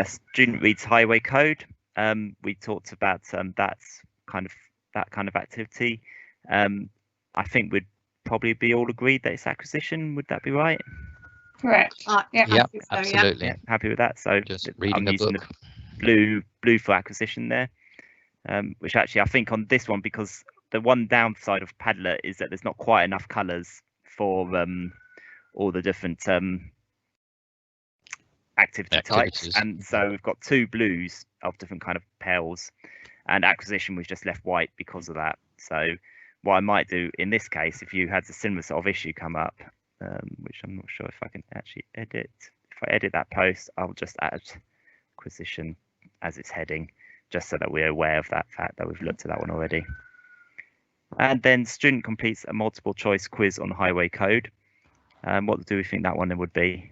Student reads highway code. We talked about that kind of activity. I think we'd probably be all agreed that it's acquisition. Would that be right? Correct. Yeah, so, absolutely. Yeah, happy with that. So Just reading I'm a using book. the blue for acquisition there, which actually I think on this one, because the one downside of Padlet is that there's not quite enough colours for all the different activity types, and so we've got 2 blues of different kind of pales, and acquisition was just left white because of that. So what I might do in this case, if you had a similar sort of issue come up, which I'm not sure if I can actually edit. If I edit that post, I'll just add acquisition as its heading, just so that we're aware of that fact that we've looked at that one already. And then student completes a multiple choice quiz on highway code. What do we think that one would be?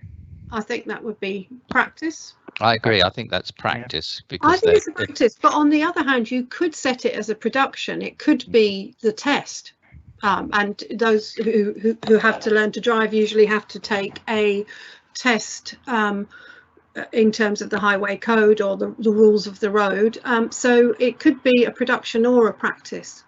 I think that would be practice. I agree. I think that's practice, because I think it's a practice, but on the other hand, you could set it as a production. It could be the test. And those who have to learn to drive usually have to take a test in terms of the highway code or the rules of the road. So it could be a production or a practice.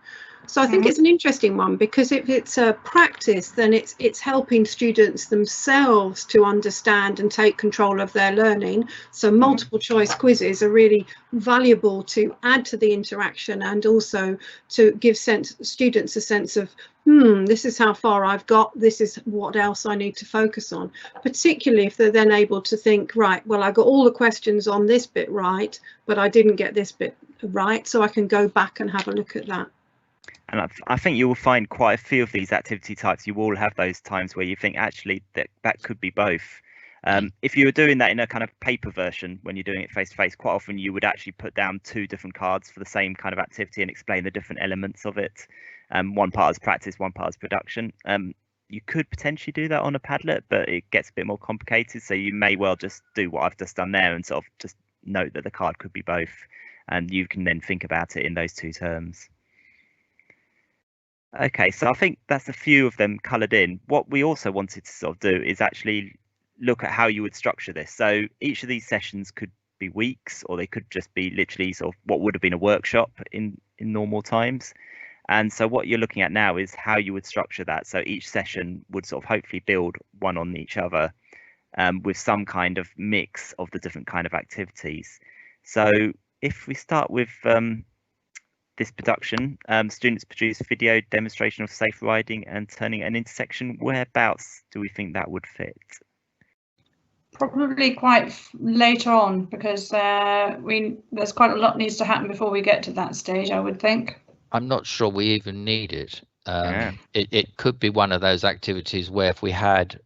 So I think it's an interesting one, because if it's a practice, then it's helping students themselves to understand and take control of their learning. So multiple choice quizzes are really valuable to add to the interaction, and also to give students a sense of, this is how far I've got, this is what else I need to focus on, particularly if they're then able to think, right, well, I got all the questions on this bit right, but I didn't get this bit right, so I can go back and have a look at that. And I think you will find quite a few of these activity types. You will have those times where you think actually that could be both. If you were doing that in a kind of paper version, when you're doing it face to face, quite often you would actually put down 2 different cards for the same kind of activity and explain the different elements of it. One part is practice, one part is production. You could potentially do that on a Padlet, but it gets a bit more complicated. So you may well just do what I've just done there and sort of just note that the card could be both, and you can then think about it in those 2 terms. Okay, so I think that's a few of them coloured in. What we also wanted to sort of do is actually look at how you would structure this. So each of these sessions could be weeks, or they could just be literally sort of what would have been a workshop in normal times. And so what you're looking at now is how you would structure that. So each session would sort of hopefully build one on each other, with some kind of mix of the different kind of activities. So if we start with this production, students produce video demonstration of safe riding and turning an intersection. Whereabouts do we think that would fit? Probably quite later on, because there's quite a lot needs to happen before we get to that stage, I would think. I'm not sure we even need it. It could be one of those activities where if we had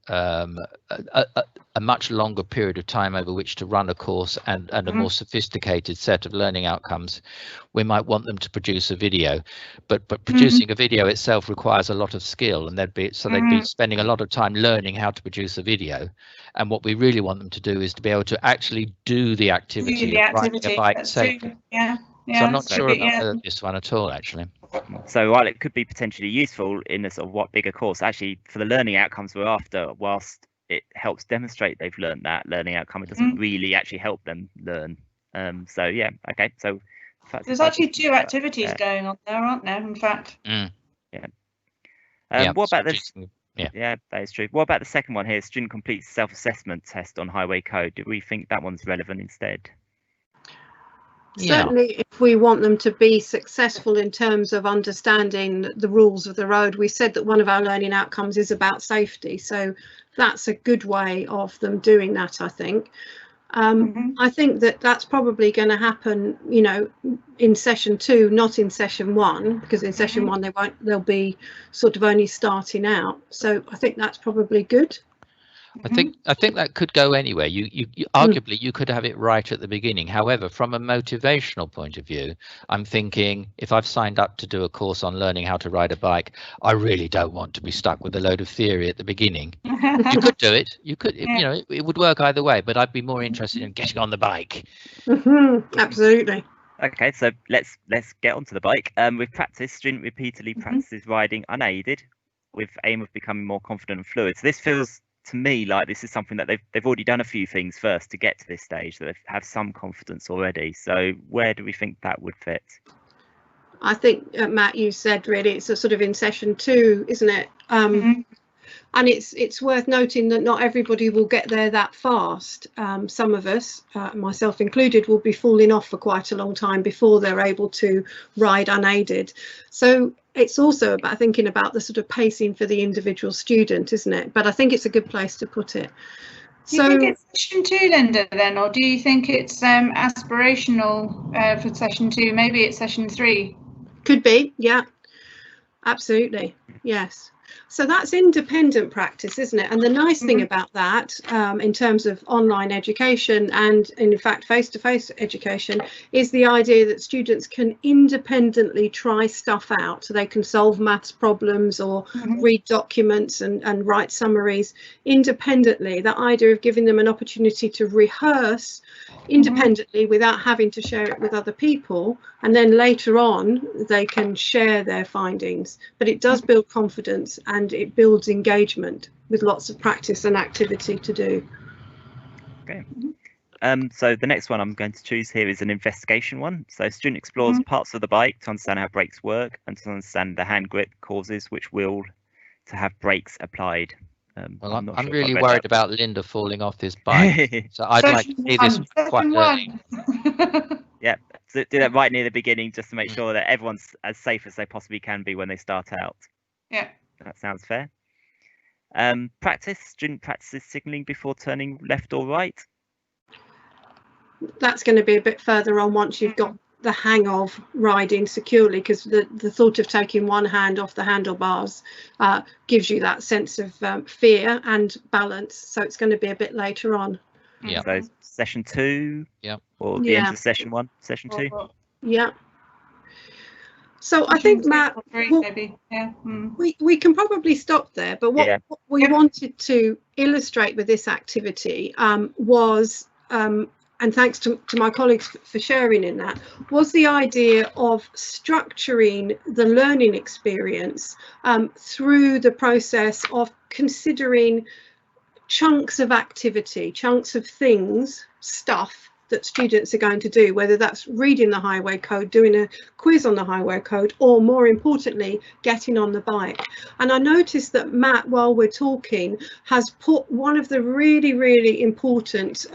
a much longer period of time over which to run a course and a more sophisticated set of learning outcomes, we might want them to produce a video. But producing a video itself requires a lot of skill, and they'd be spending a lot of time learning how to produce a video. And what we really want them to do is to be able to actually do the activity of riding a bike safely. Yeah. So I'm not sure about this one at all, actually. So while it could be potentially useful in a sort of what bigger course, actually for the learning outcomes we're after, whilst it helps demonstrate they've learned that learning outcome, it doesn't really actually help them learn. So yeah, okay. So there's actually 2 activities going on there, aren't there? In fact. What about this? Yeah, that is true. What about the second one here? Student completes self-assessment test on highway code. Do we think that one's relevant instead? Certainly, if we want them to be successful in terms of understanding the rules of the road, we said that one of our learning outcomes is about safety. So that's a good way of them doing that, I think. I think that that's probably going to happen, you know, in session 2, not in session 1, because in session 1 they'll be sort of only starting out. So I think that's probably good. I think that could go anywhere. You arguably you could have it right at the beginning. However, from a motivational point of view, I'm thinking if I've signed up to do a course on learning how to ride a bike, I really don't want to be stuck with a load of theory at the beginning. You could do it. You could, you know, it would work either way. But I'd be more interested in getting on the bike. Absolutely. Okay, so let's get onto the bike. With practice, student repeatedly practices riding unaided, with aim of becoming more confident and fluid. So this feels to me like this is something that they've already done a few things first to get to this stage, that they have some confidence already. So where do we think that would fit? I think, Matt, you said really it's a sort of in session 2, isn't it? And it's worth noting that not everybody will get there that fast. Some of us, myself included, will be falling off for quite a long time before they're able to ride unaided. So it's also about thinking about the sort of pacing for the individual student, isn't it? But I think it's a good place to put it. Do you think it's session 2, Linda, then, or do you think it's aspirational for session 2? Maybe it's session 3. Could be, yeah, absolutely, yes. So that's independent practice, isn't it? And the nice thing about that, in terms of online education and in fact face-to-face education, is the idea that students can independently try stuff out. So they can solve maths problems or read documents and write summaries independently. That idea of giving them an opportunity to rehearse independently without having to share it with other people, and then later on they can share their findings. But it does build confidence and it builds engagement with lots of practice and activity to do. Okay. So the next one I'm going to choose here is an investigation one. So student explores parts of the bike to understand how brakes work and to understand the hand grip causes which will to have brakes applied. Well, I'm really worried about Linda falling off this bike, so I'd like to see this quite early. Yeah, so do that right near the beginning just to make sure that everyone's as safe as they possibly can be when they start out. Yeah, that sounds fair. Practice, student practices signalling before turning left or right. That's going to be a bit further on once you've got the hang of riding securely, because the thought of taking one hand off the handlebars gives you that sense of fear and balance. So it's going to be a bit later on. Yeah. So session 2. Yeah. Or the end of session 1. Session 2. Yeah. So I think, Matt, we can probably stop there. But what we wanted to illustrate with this activity was, and thanks to my colleagues for sharing in that, was the idea of structuring the learning experience through the process of considering chunks of activity, chunks of things, stuff that students are going to do, whether that's reading the highway code, doing a quiz on the highway code, or more importantly, getting on the bike. And I noticed that Matt, while we're talking, has put one of the really, really important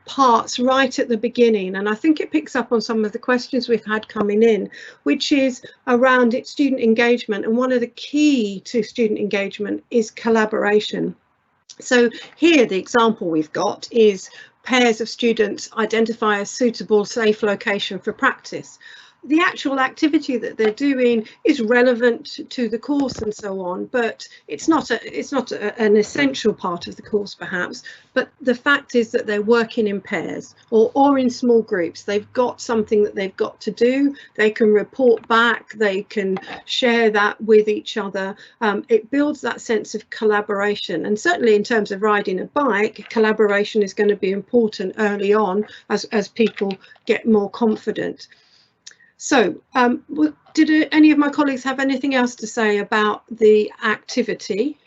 parts right at the beginning, and I think it picks up on some of the questions we've had coming in, which is around its student engagement. And one of the key to student engagement is collaboration. So here the example we've got is pairs of students identify a suitable safe location for practice. The actual activity that they're doing is relevant to the course and so on, but it's not an essential part of the course perhaps. But the fact is that they're working in pairs or in small groups. They've got something that they've got to do. They can report back. They can share that with each other. It builds that sense of collaboration, and certainly in terms of riding a bike, collaboration is going to be important early on as people get more confident. So did any of my colleagues have anything else to say about the activity?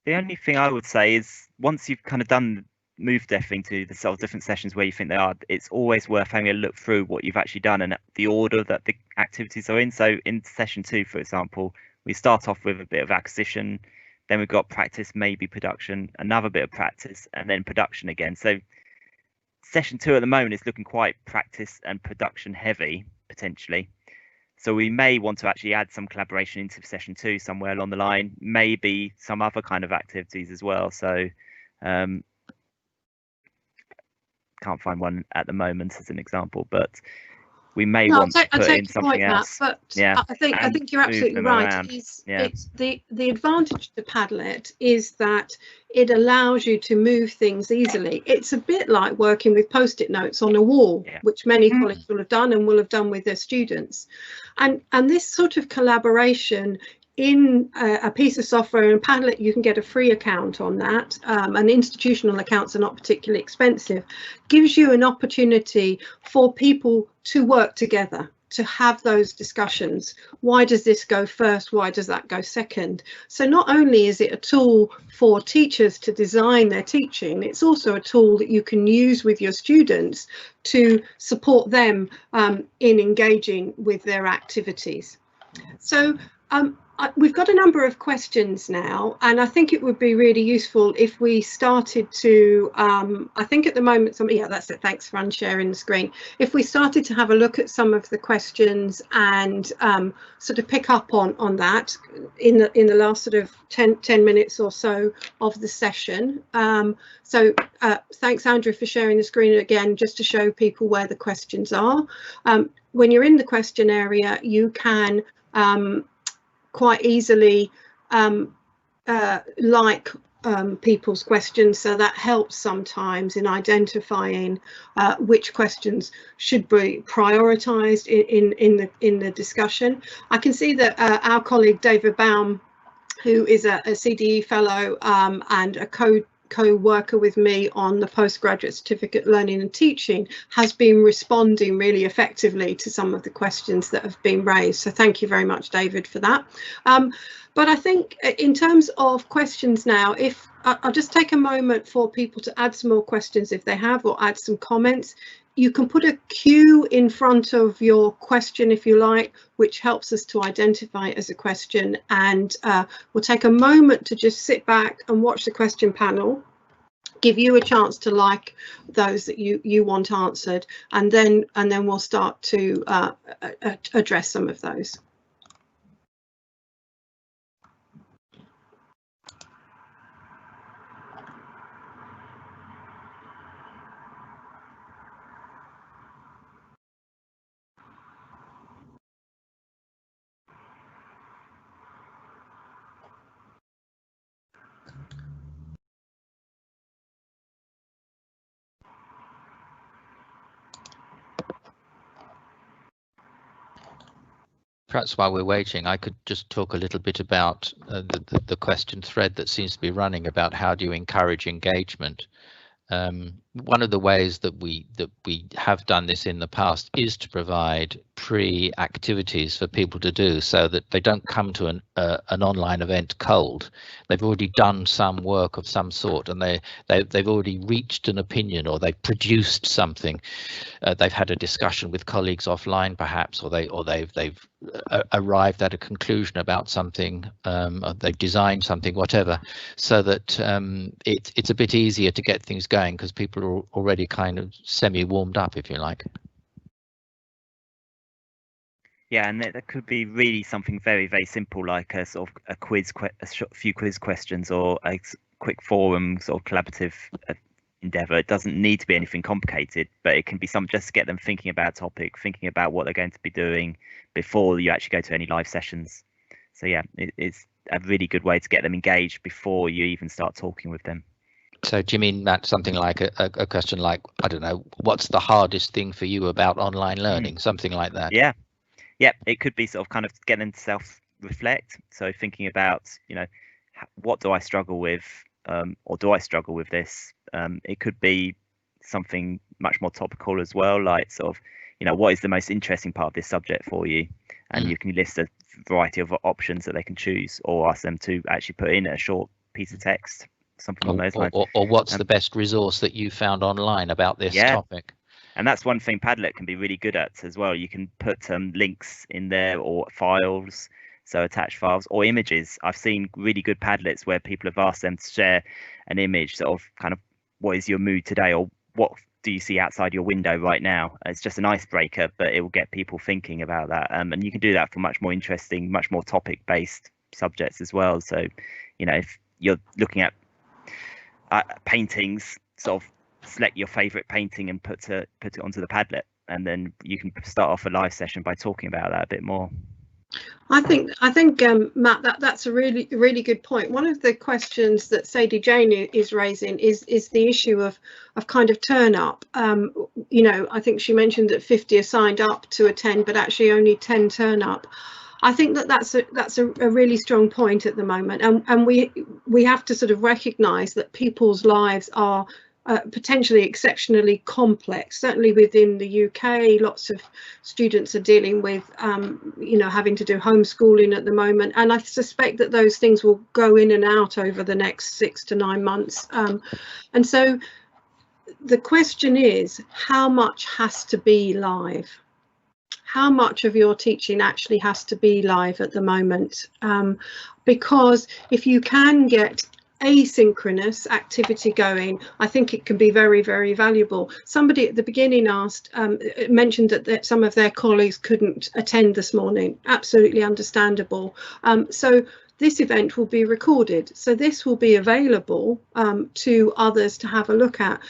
The only thing I would say is once you've kind of done moved into the sort of different sessions where you think they are, it's always worth having a look through what you've actually done and the order that the activities are in. So in session 2, for example, we start off with a bit of acquisition, then we've got practice, maybe production, another bit of practice, and then production again. So session 2 at the moment is looking quite practice and production heavy, potentially. So we may want to actually add some collaboration into session 2 somewhere along the line, maybe some other kind of activities as well. So can't find one at the moment as an example, but we may No, want to put in something else. But Yeah, I think you're move absolutely them right. around. It's Yeah. the advantage to Padlet is that it allows you to move things easily. It's a bit like working with post-it notes on a wall, which many colleagues will have done and will have done with their students. And this sort of collaboration in a piece of software, and Padlet, you can get a free account on that, and institutional accounts are not particularly expensive, gives you an opportunity for people to work together, to have those discussions. Why does this go first? Why does that go second? So not only is it a tool for teachers to design their teaching, it's also a tool that you can use with your students to support them in engaging with their activities. So we've got a number of questions now, and I think it would be really useful if we started to, I think at the moment, yeah, that's it. Thanks for unsharing the screen. If we started to have a look at some of the questions and sort of pick up on that in the last sort of 10 minutes or so of the session. So thanks, Andrew, for sharing the screen again, just to show people where the questions are. When you're in the question area, you can quite easily people's questions, so that helps sometimes in identifying which questions should be prioritised in the discussion. I can see that our colleague David Baum, who is a CDE fellow and a co-worker with me on the postgraduate certificate learning and teaching, has been responding really effectively to some of the questions that have been raised. So thank you very much, David, for that. But I think in terms of questions now, if I'll just take a moment for people to add some more questions if they have, or add some comments. You can put a Q in front of your question if you like, which helps us to identify it as a question. And we'll take a moment to just sit back and watch the question panel, give you a chance to like those that you want answered, and then we'll start to address some of those. Perhaps while we're waiting, I could just talk a little bit about the question thread that seems to be running about how do you encourage engagement. One of the ways that we have done this in the past is to provide pre-activities for people to do, so that they don't come to an online event cold. They've already done some work of some sort, and they've already reached an opinion, or they've produced something. They've had a discussion with colleagues offline, perhaps, or they've arrived at a conclusion about something. Or they've designed something, whatever, so that it's a bit easier to get things going because people are already kind of semi-warmed up, if you like. Yeah, and that could be really something very, very simple, like a sort of a quiz, a few quiz questions, or a quick forum sort of collaborative endeavour. It doesn't need to be anything complicated, but it can be some just to get them thinking about a topic, thinking about what they're going to be doing before you actually go to any live sessions. So yeah, it's a really good way to get them engaged before you even start talking with them. So do you mean, Matt, something like a question like, I don't know, what's the hardest thing for you about online learning? Something like that. Yeah. Yep, it could be sort of kind of getting them to self-reflect. So thinking about, you know, what do I struggle with, or do I struggle with this? It could be something much more topical as well, like sort of, you know, what is the most interesting part of this subject for you? And you can list a variety of options that they can choose, or ask them to actually put in a short piece of text, something along those lines. Or what's the best resource that you found online about this topic? And that's one thing Padlet can be really good at as well. You can put links in there, or files, so attached files, or images. I've seen really good Padlets where people have asked them to share an image, sort of kind of, what is your mood today, or what do you see outside your window right now? It's just an icebreaker, but it will get people thinking about that. And you can do that for much more interesting, much more topic-based subjects as well. So, you know, if you're looking at paintings, sort of select your favorite painting and put it onto the Padlet, and then you can start off a live session by talking about that a bit more. I think Matt, that's a really good point. One of the questions that Sadie Jane is raising is the issue of kind of turn up. You know, I think she mentioned that 50 are signed up to attend, but actually only 10 turn up. I think that's a really strong point at the moment, and we have to sort of recognise that people's lives are potentially exceptionally complex. Certainly within the UK, lots of students are dealing with, you know, having to do homeschooling at the moment, and I suspect that those things will go in and out over the next 6 to 9 months. And so the question is, how much has to be live? How much of your teaching actually has to be live at the moment? Because if you can get asynchronous activity going, I think it can be very, very valuable. Somebody at the beginning mentioned that some of their colleagues couldn't attend this morning. Absolutely understandable. So this event will be recorded, so this will be available to others to have a look at.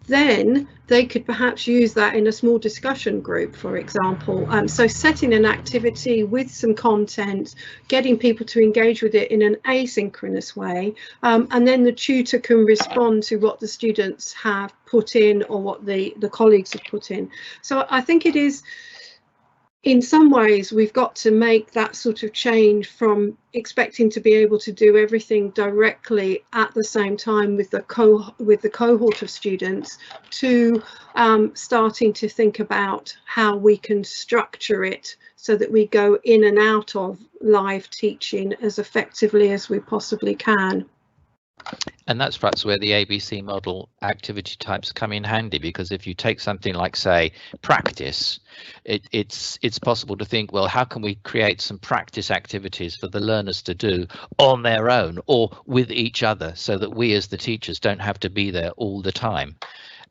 Then they could perhaps use that in a small discussion group, for example. So setting an activity with some content, getting people to engage with it in an asynchronous way, and then the tutor can respond to what the students have put in or what the colleagues have put in. So I think it is, in some ways, we've got to make that sort of change from expecting to be able to do everything directly at the same time with the cohort of students to starting to think about how we can structure it so that we go in and out of live teaching as effectively as we possibly can. And that's perhaps where the ABC model activity types come in handy, because if you take something like, say, practice, it's possible to think, well, how can we create some practice activities for the learners to do on their own or with each other, so that we as the teachers don't have to be there all the time,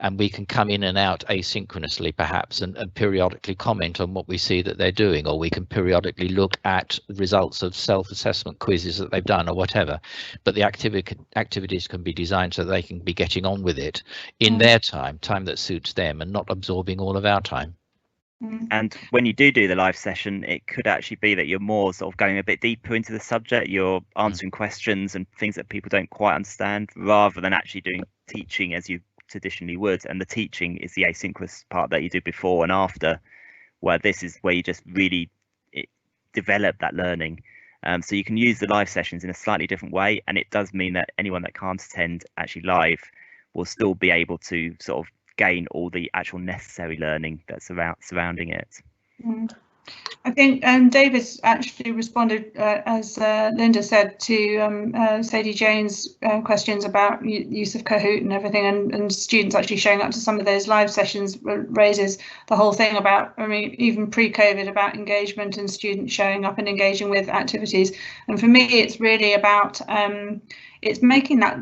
and we can come in and out asynchronously perhaps and periodically comment on what we see that they're doing, or we can periodically look at results of self-assessment quizzes that they've done or whatever. But the activities can be designed so they can be getting on with it in their time that suits them, and not absorbing all of our time. And when you do the live session, it could actually be that you're more sort of going a bit deeper into the subject. You're answering questions and things that people don't quite understand, rather than actually doing teaching as you traditionally would. And the teaching is the asynchronous part that you do before and after, where this is where you just really develop that learning. So you can use the live sessions in a slightly different way, and it does mean that anyone that can't attend actually live will still be able to sort of gain all the actual necessary learning that's surrounding it. I think David's actually responded, as Linda said, to Sadie Jane's questions about use of Kahoot and everything, and students actually showing up to some of those live sessions raises the whole thing about, I mean, even pre-COVID, about engagement and students showing up and engaging with activities. And for me, it's really about it's making that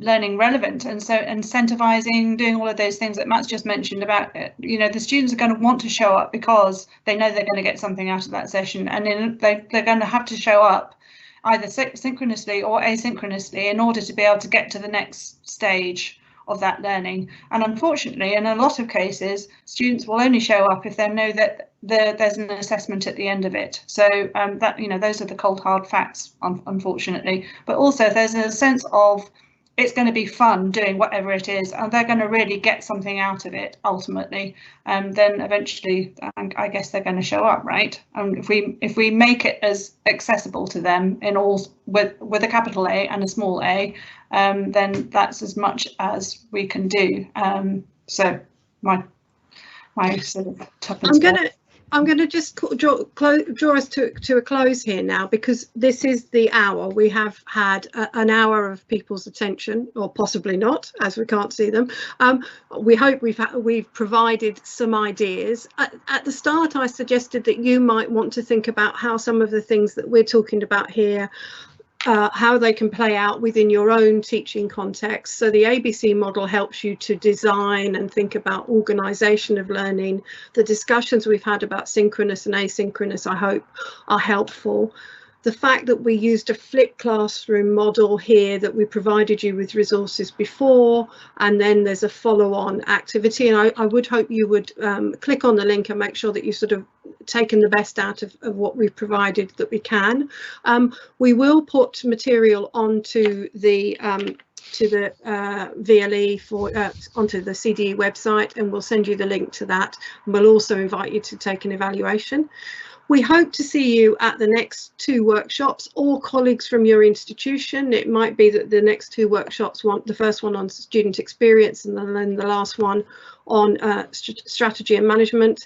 learning relevant, and so incentivizing, doing all of those things that Matt's just mentioned about, you know, the students are going to want to show up because they know they're going to get something out of that session, and they're going to have to show up either synchronously or asynchronously in order to be able to get to the next stage of that learning. And unfortunately, in a lot of cases, students will only show up if they know that there's an assessment at the end of it. So that, you know, those are the cold hard facts, unfortunately. But also there's a sense of it's going to be fun doing whatever it is, and they're going to really get something out of it ultimately. Then eventually, I guess they're going to show up, right? And if we make it as accessible to them in all with a capital A and a small a, then that's as much as we can do. So my sort of tuppence. I'm going to just draw us to a close here now, because this is the hour. We have had an hour of people's attention, or possibly not, as we can't see them. We hope we've provided some ideas. At the start, I suggested that you might want to think about how some of the things that we're talking about here, how they can play out within your own teaching context. So the ABC model helps you to design and think about organisation of learning. The discussions we've had about synchronous and asynchronous, I hope, are helpful. the fact that we used a flipped classroom model here, that we provided you with resources before, and then there's a follow-on activity. And I would hope you would click on the link and make sure that you've sort of taken the best out of what we've provided that we can. We will put material onto the VLE onto the CDE website, and we'll send you the link to that. And we'll also invite you to take an evaluation. We hope to see you at the next 2 workshops, or colleagues from your institution. It might be that the next 2 workshops, the first one on student experience and then the last one on strategy and management,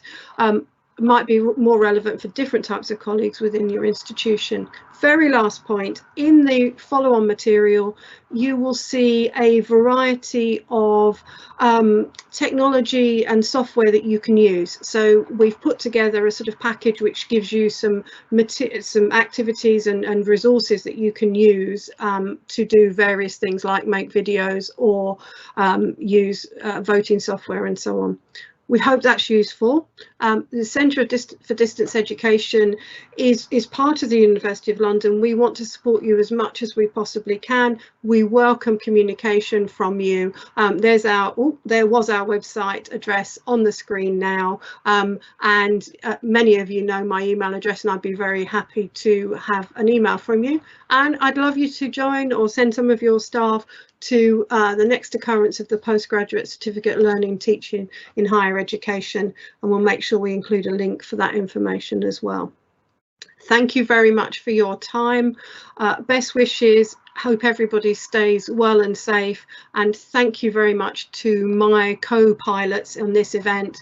might be more relevant for different types of colleagues within your institution. Very last point, in the follow-on material, you will see a variety of technology and software that you can use. So we've put together a sort of package which gives you some activities and resources that you can use to do various things like make videos or use voting software and so on. We hope that's useful. The Centre for Distance Education is part of the University of London. We want to support you as much as we possibly can. We welcome communication from you. There was our website address on the screen now, and many of you know my email address, and I'd be very happy to have an email from you. And I'd love you to join or send some of your staff to the next occurrence of the Postgraduate Certificate Learning Teaching in Higher Education, and we'll make sure we include a link for that information as well. Thank you very much for your time. Best wishes. Hope everybody stays well and safe, and thank you very much to my co-pilots on this event,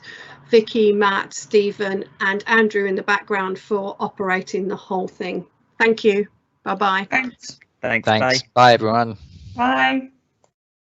Vicky, Matt, Stephen and Andrew in the background for operating the whole thing. Thank you. Bye-bye. Thanks. Thanks. Thanks. Bye everyone. Bye.